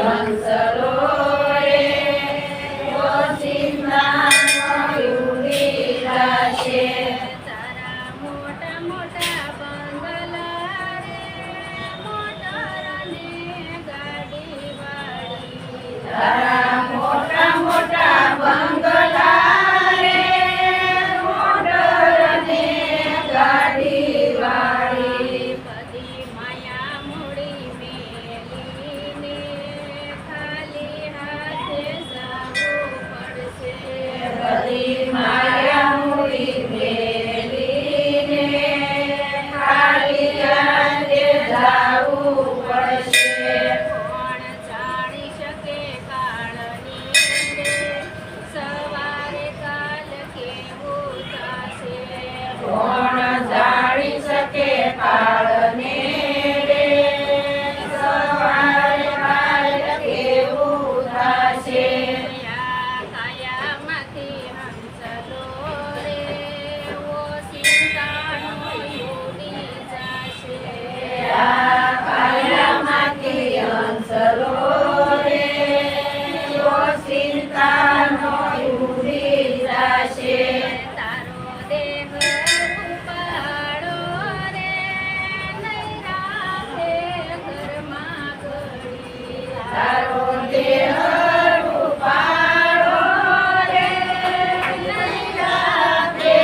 હંસલો રે ઓચિંતાનો ઉડી જશે. તારા મોટા મોટા બંગલા રે મોટર ને ગાડી વાળી. તારા મોટા મોટા બંગલા રે મોટર ને ગાડી વાળી. બધી માયા મૂડી મેલીને ખાલી હાથે જવું પડશે. બધી માયા મૂડી મેલીને ખાલી હાથે જાવું પડશે. કોણ જાણી શકે કાળની રે સવારે કાલ કેવું થશે. કોણ જાણી શકે કાળને રે સવારે કાલ કેવું થશે. કાયામાંથી હંસલો રે ઓચિંતાનો ઉડી જશે. આ કાયામાંથી હંસલો રે ઓચિંતાનો ઉડી જશે. તારો દેહ ઉપાડો રે નહીં રાખે ઘરમાં ઘડી. તારો દેહ ઉપાડો રે નહીં રાખે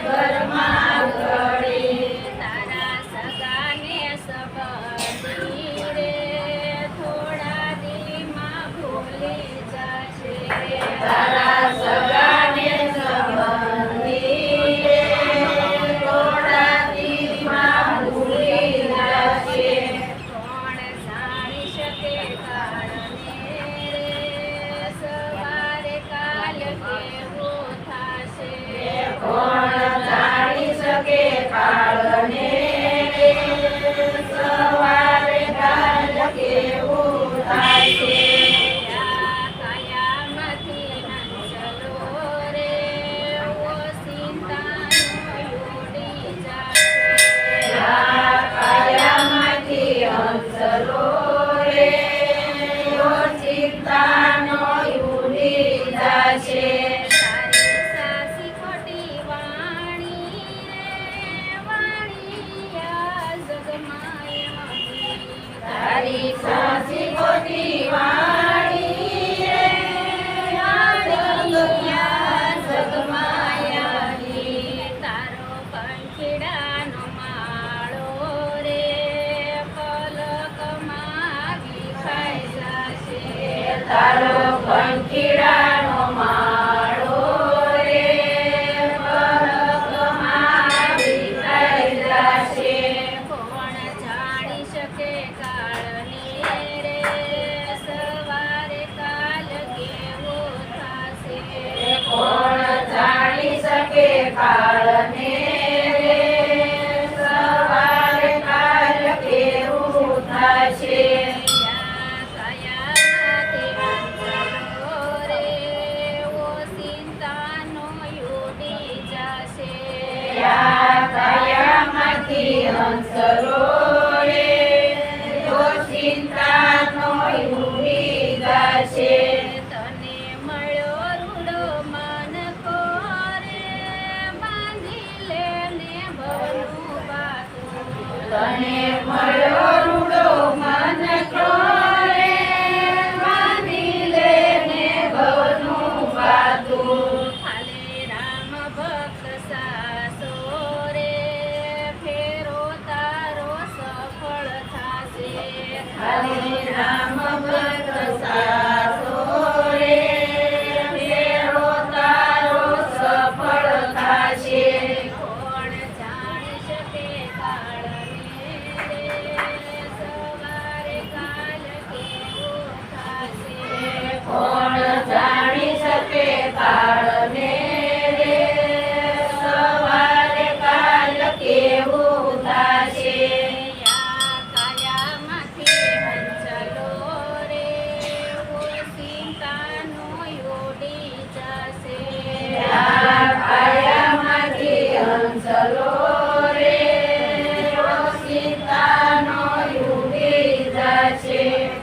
ઘરમાં ઘડી. તારા સગાને સંબંધી રે થોડા દીમાં ભૂલી જશે. તારા સગાને સંબંધી રે થોડા દીમાં ભૂલી જશે. કોણ જાણી શકે કાળને રે સવારે કાલ કેવું થશે. કોણ જાણી શકે કાળને રે સવારે કાલ કેવું થશે. કાયામાંથી હંસલો રે ઓચિંતાનો ઉડી જશે. આ કાયામાંથી હંસલો રે ઓચિંતાનો ઉડી જશે. તારી સાસી ખોટી વાણી રે વાણિયા જગમાયાની. તારી સાસી ખોટી વાણી રે વાણિયા જગમાયાની. તારો પંખીડાનો માળો રે પલકમાં વિખાઈ જશે. તારો પંખીડાનો માળો રે પલકમાં વિખાઈ જશે. કોણ જાણી શકે કાળને રે સવારે કાલ કેવું થશે. કોણ જાણી શકે કાળને રે સવારે કાલ કેવું થશે. કાયામાંથી હંસલો રે ઓચિંતાનો ઉડી જશે. આ કાયામાંથી હંસલો રે ઓચિંતાનો ઉડી જશે. તને મળ્યો રૂડો મનખો રે બાંધી લેને ભવનું બાતું. તને મળ્યો રૂડો મનખો રે બાંધી લેને ભવનું બાતું. ખાલી રામ ભક્ત સાસો રે ફેરો તારો સફળ થશે. હરે રામ ભક્ત સાસો રે ફેરો તારો સફળ થશે. કોણ જાણી શકે કાળને રે સવારે કાલ કેવું થશે. કોણ જાણી શકે કાળને